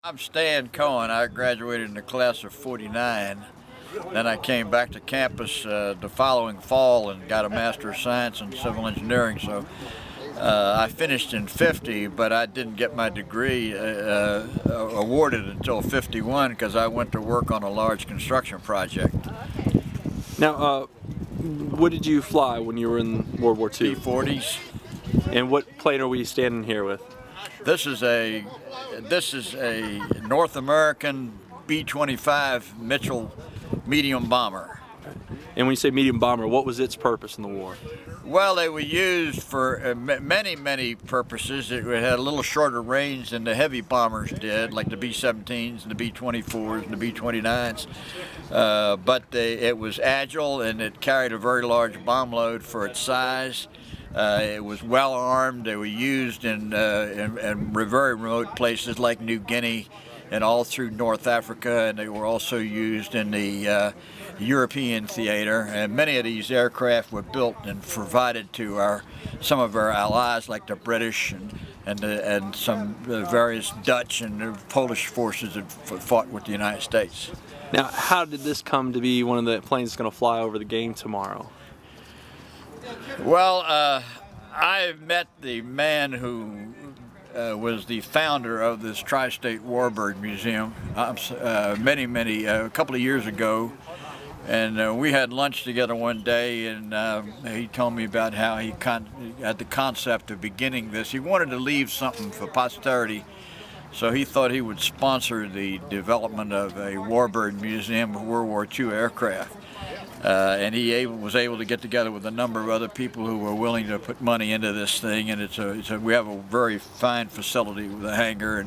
I'm Stan Cohen. I graduated in the class of '49. Then I came back to campus the following fall and got a Master of Science in Civil Engineering. So I finished in '50, but I didn't get my degree awarded until '51 because I went to work on a large construction project. Now, what did you fly when you were in World War II? P-40s. And what plane are we standing here with? This is a North American B-25 Mitchell medium bomber. And when you say medium bomber, what was its purpose in the war? Well, they were used for many purposes. It had a little shorter range than the heavy bombers did, like the B-17s and the B-24s and the B-29s. But it was agile and it carried a very large bomb load for its size. It was well armed. They were used in very remote places like New Guinea and all through North Africa, and they were also used in the European theater. And many of these aircraft were built and provided to some of our allies, like the British and some various Dutch and Polish forces that fought with the United States. Now, how did this come to be one of the planes that's going to fly over the game tomorrow? Well, I met the man who was the founder of this Tri-State Warbird Museum a couple of years ago, and we had lunch together one day, and he told me about how he had the concept of beginning this. He wanted to leave something for posterity, so he thought he would sponsor the development of a Warbird Museum of World War II aircraft. And he was able to get together with a number of other people who were willing to put money into this thing. And we have a very fine facility with a hangar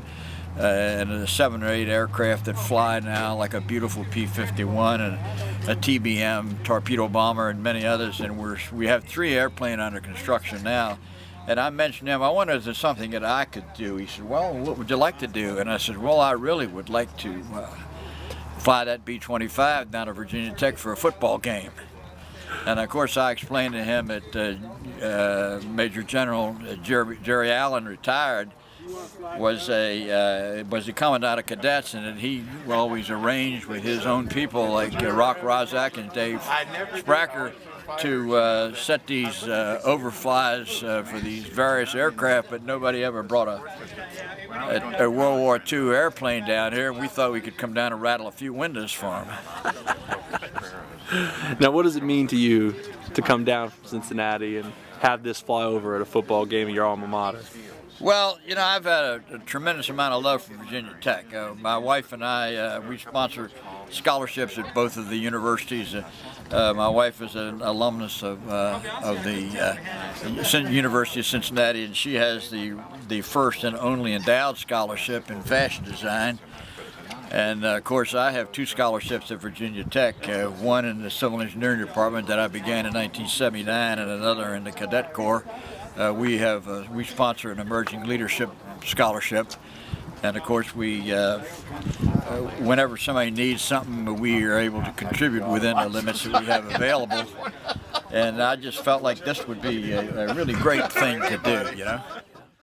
and 7 or 8 aircraft that fly now, like a beautiful P-51 and a TBM torpedo bomber and many others. And we have 3 airplanes under construction now. And I mentioned to him, I wonder if there's something that I could do. He said, well, what would you like to do? And I said, well, I really would like to fly that B-25 down to Virginia Tech for a football game. And of course I explained to him that Major General Jerry Allen, retired, was the commandant of cadets, and that he always arranged with his own people like Rock Rozak and Dave Spracker to set these overflies for these various aircraft, but nobody ever brought a World War II airplane down here. We thought we could come down and rattle a few windows for them. Now, what does it mean to you to come down from Cincinnati and have this fly over at a football game at your alma mater? Well, you know, I've had a tremendous amount of love for Virginia Tech. My wife and I, we sponsor scholarships at both of the universities. My wife is an alumnus of the University of Cincinnati, and she has the first and only endowed scholarship in fashion design. And of course, I have 2 scholarships at Virginia Tech, one in the Civil Engineering Department that I began in 1979, and another in the Cadet Corps. We sponsor an Emerging Leadership Scholarship, and of course whenever somebody needs something, we are able to contribute within the limits that we have available. And I just felt like this would be a really great thing to do, you know.